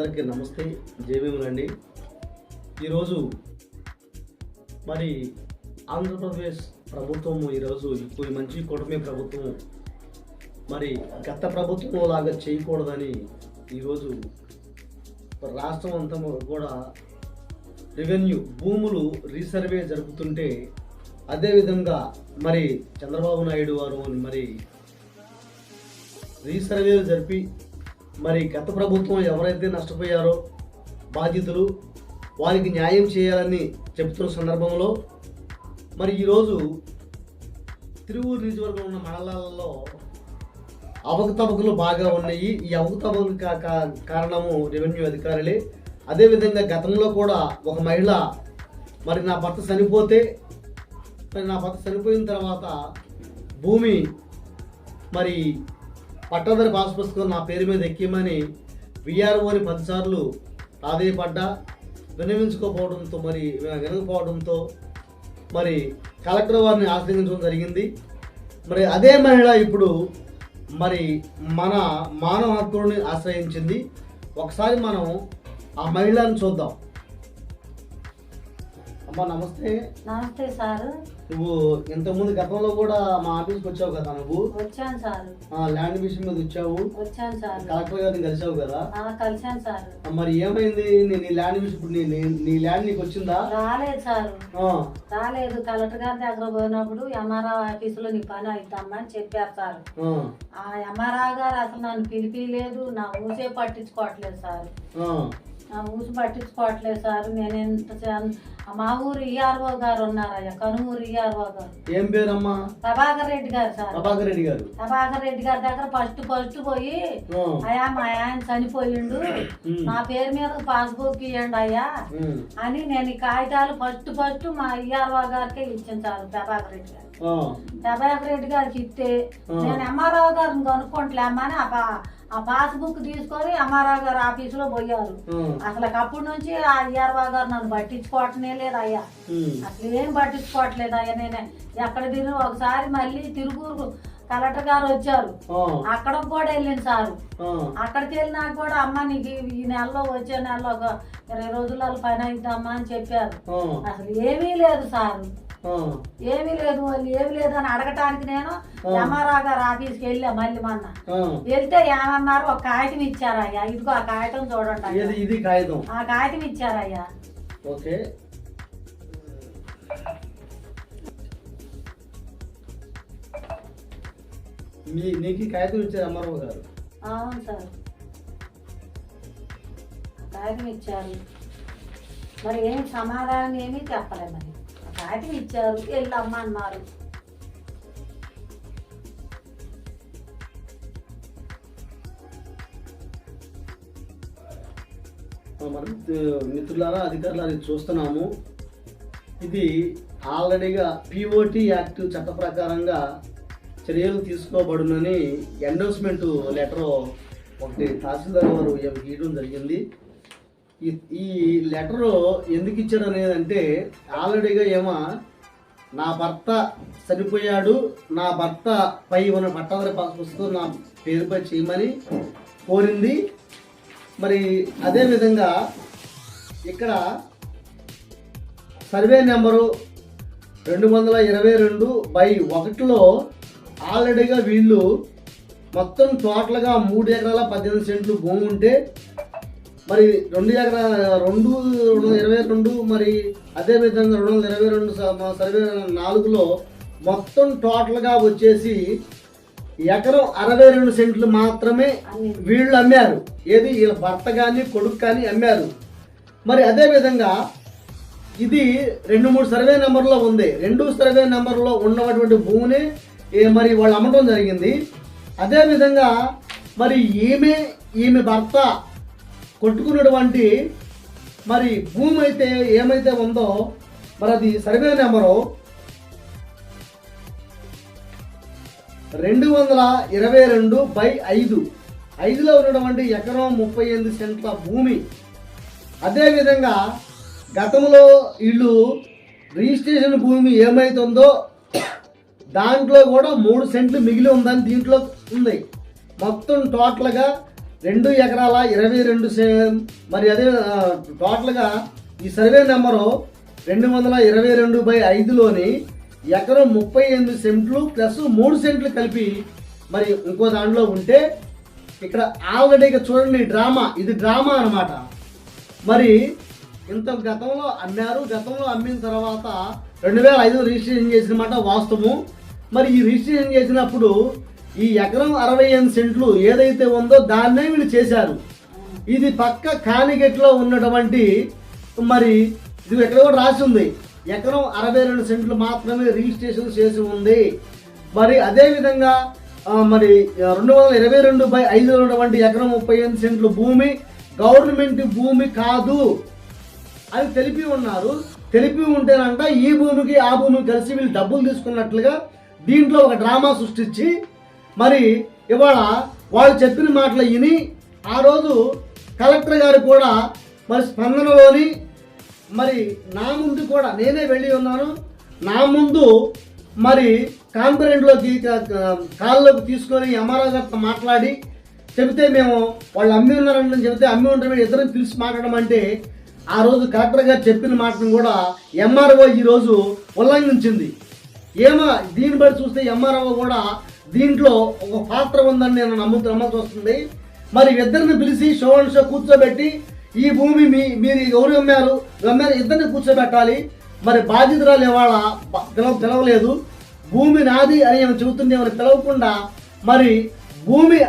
అందరికీ నమస్తే, జేబీములండి. ఈరోజు మరి ఆంధ్రప్రదేశ్ ప్రభుత్వము ఈరోజు ఇప్పుడు మంచి కూటమి ప్రభుత్వం మరి గత ప్రభుత్వం లాగా చేయకూడదని ఈరోజు రాష్ట్రం అంతా కూడా రెవెన్యూ భూములు రీసర్వే జరుపుతుంటే అదేవిధంగా మరి చంద్రబాబు నాయుడు వారు మరి రీసర్వేలు జరిపి మరి గత ప్రభుత్వం ఎవరైతే నష్టపోయారో బాధితులు వారికి న్యాయం చేయాలని చెబుతున్న సందర్భంలో మరి ఈరోజు తిరువూరు నియోజకవర్గంలో ఉన్న మండలాలలో అవకతవకలు బాగా ఉన్నాయి. ఈ అవకతవకలు కారణము రెవెన్యూ అధికారులే. అదేవిధంగా గతంలో కూడా ఒక మహిళ మరి నా భర్త చనిపోయిన తర్వాత భూమి మరి పట్టాదారు పాస్ పుస్తకం నా పేరు మీద ఎక్కిమని విఆర్ఓని 10 సార్లు ప్రాధేయపడ్డా వినకపోవడంతో మరి కలెక్టర్ వారిని ఆశ్రయించడం జరిగింది. మరి అదే మహిళ ఇప్పుడు మరి మన మానవ హక్కులని ఆశ్రయించింది. ఒకసారి మనం ఆ మహిళను చూద్దాం. అమ్మా నమస్తే. నమస్తే సార్. నువ్వు ఇంతకుముందు గతంలో కూడా మా ఆఫీస్కి వచ్చావు కదా? నువ్వు వచ్చాను సార్. ల్యాండ్ విషయం మీద వచ్చావు. వచ్చాను సార్. కలెక్టర్ గారిని కలిసావు కదా? కలిసాను సార్. మరి ఏమైంది? నీ ల్యాండ్ విషయం ఇప్పుడు నీ ల్యాండ్ నీకు వచ్చిందా? రాలేదు సార్. రాలేదు. కలెక్టర్ గారి దగ్గర పోయినప్పుడు ఎంఆర్ఓ ఆఫీసులో నీ పని అవుతామా అని చెప్పారు సార్. ఆ ఎంఆర్ఓ గారు అసలు నన్ను పిలిపిలేదు, నా ఊసే పట్టించుకోవట్లేదు సార్. నేను మా ఊరు ఈఆర్ఓ గారు ఉన్నారయ్యా, కనుమూరు ఈఆర్ఓ గారు. ఏం పేరమ్మా? ప్రభాకర్ రెడ్డి గారు సార్. ప్రభాకర్ రెడ్డి గారి దగ్గర ఫస్ట్ పోయి అయ్యా మా ఆయన చనిపోయిండు, నా పేరు మీద పాస్బుక్ ఇవ్వండి అయ్యా అని నేను ఈ కాగితాలు ఫస్ట్ మా ఈఆర్ఓ గారికే ఇచ్చాను సార్. ప్రభాకర్ రెడ్డి గారికి ఇస్తే నేను ఎంఆర్ఓ గారిని కనుక్కుంటలేమని ఆ పాస్బుక్ తీసుకొని ఎంఆర్ఓ గారు ఆఫీసులో పోయారు. అసలు అప్పటి నుంచి ఆ ఈఆర్ఓ గారు నన్ను పట్టించుకోవటమే లేదు అయ్యా, అసలు ఏం పట్టించుకోవట్లేదు అయ్యా. నేనే ఎక్కడ తిరిగి ఒకసారి మళ్ళీ తిరుపూరు కలెక్టర్ గారు వచ్చారు, అక్కడ కూడా వెళ్ళింది సారు. అక్కడికి వెళ్ళినాక కూడా అమ్మ నీకు ఈ నెలలో వచ్చే నెలలో ఒక 20 రోజులలో పని అయిద్దమ్మా అని చెప్పారు. అసలు ఏమీ లేదు సారు, ఏమీ లేదు అని అడగటానికి నేను ఎంఆర్ఓ గారు ఆఫీస్కి వెళ్ళా. మళ్ళీ మొన్న వెళ్తే ఏమన్నారు, ఒక కాగితం ఇచ్చారయ్యా, ఇదిగో ఆ కాగితం చూడండి. ఇది కాగితం, ఆ కాగితం ఇచ్చారయ్యా. ఓకే. నీకు కాగితం ఇచ్చారు ఎంఆర్ఓ గారు? అవును సార్, కాగితం ఇచ్చారు. మరి ఏం సమాధానం ఏమీ చెప్పలే. మరి కాగితం ఇచ్చారు, వెళ్ళమ్మా అన్నారు. మనం మిత్రులారా, అధికారులు చూస్తున్నాము. ఇది ఆల్రెడీగా పిఓటి యాక్ట్ చట్ట ప్రకారంగా చర్యలు తీసుకోబడునని ఎండోర్స్మెంట్ లెటర్ ఒకటి తహసీల్దార్ వారు ఇవ్వడం జరిగింది. ఈ లెటరు ఎందుకు ఇచ్చారు అనేది అంటే, ఆల్రెడీగా నా భర్త చనిపోయాడు, నా భర్త పై ఉన్న పట్టాదారు పాస్ పుస్తకం నా పేరుపై చేయమని కోరింది. మరి అదేవిధంగా ఇక్కడ సర్వే నెంబరు 222/1లో ఆల్రెడీగా వీళ్ళు మొత్తం టోటల్గా 3 ఎకరాల 18 సెంట్లు భూమి ఉంటే మరి 222 మరి అదేవిధంగా 222 సర్వే 4లో మొత్తం టోటల్గా వచ్చేసి ఎకరం 62 సెంట్లు మాత్రమే వీళ్ళు అమ్మారు. ఏది వీళ్ళ భర్త కానీ కొడుకు కానీ అమ్మారు. మరి అదేవిధంగా ఇది 2-3 సర్వే నెంబర్లో ఉంది. 2 సర్వే నెంబర్లో ఉన్నటువంటి భూమిని మరి వాళ్ళు అమ్మటం జరిగింది. అదేవిధంగా మరి ఈమె భర్త కొట్టుకున్నటువంటి మరి భూమి అయితే ఏమైతే ఉందో మరి అది సర్వే నెంబరు 222/5లో ఉన్నటువంటి ఎకరం 38 సెంట్ల భూమి. అదేవిధంగా గతంలో వీళ్ళు రిజిస్ట్రేషన్ భూమి ఏమైతుందో దాంట్లో కూడా 3 సెంట్లు మిగిలి ఉందని దీంట్లో ఉంది. మొత్తం టోటల్గా 2 ఎకరాల 22 మరి అదే టోటల్గా ఈ సర్వే నెంబరు 222/5లోని ఎకరం 38 సెంట్లు ప్లస్ 3 సెంట్లు కలిపి మరి ఇంకో దాంట్లో ఉంటే ఇక్కడ ఆల్రెడీగా చూడండి డ్రామా, ఇది డ్రామా అన్నమాట. మరి ఇంత గతంలో అమ్మారు, గతంలో అమ్మిన తర్వాత 2005 రిజిస్ట్రేషన్ చేసిన మాట వాస్తవం. మరి ఈ రిజిస్ట్రేషన్ చేసినప్పుడు ఈ ఎకరం 68 సెంట్లు ఏదైతే ఉందో దాన్నే వీళ్ళు చేశారు. ఇది పక్క కానిగెట్లో ఉన్నటువంటి మరి ఇది ఎక్కడ కూడా రాసి ఉంది, ఎకరం 62 సెంట్లు మాత్రమే రిజిస్ట్రేషన్ చేసి ఉంది. మరి అదేవిధంగా మరి 222/5 ఉన్నటువంటి ఎకరం 38 సెంట్లు భూమి గవర్నమెంట్ భూమి కాదు అని తెలిపి ఉన్నారు. తెలిపి ఉంటేనంట ఈ భూమికి ఆ భూమికి కలిసి వీళ్ళు డబ్బులు తీసుకున్నట్లుగా దీంట్లో ఒక డ్రామా సృష్టించి మరి ఇవాళ వాళ్ళు చెప్పిన మాటలు విని ఆ రోజు కలెక్టర్ గారు కూడా మరి స్పందనలోని మరి నా ముందు కూడా నేనే వెళ్ళి ఉన్నాను. నా ముందు మరి కాన్ఫరెంట్లోకి కాల్లోకి తీసుకొని ఎంఆర్ఓ గారితో మాట్లాడి చెబితే మేము వాళ్ళు అమ్మి ఉన్నారని చెబితే అమ్మి ఉంటారు ఇద్దరం పిలిచి మాట్లాడడం అంటే ఆ రోజు కలెక్టర్ గారు చెప్పిన మాటను కూడా ఎంఆర్ఓ ఈరోజు ఉల్లంఘించింది. ఏమో దీన్ని బట్టి చూస్తే ఎంఆర్ఓ కూడా దీంట్లో ఒక పాత్ర ఉందని నేను నమ్మాల్సి వస్తుంది. మరి ఇద్దరిని పిలిచి షో అండ్ షో కూర్చోబెట్టి ఈ భూమి మీరు ఎవరు అమ్మారు ఇద్దరిని కూర్చోబెట్టాలి. మరి బాధితురాలు ఇవాళ పిలవలేదు, భూమి నాది అని ఏమైనా చెబుతుండే పిలవకుండా మరి భూమి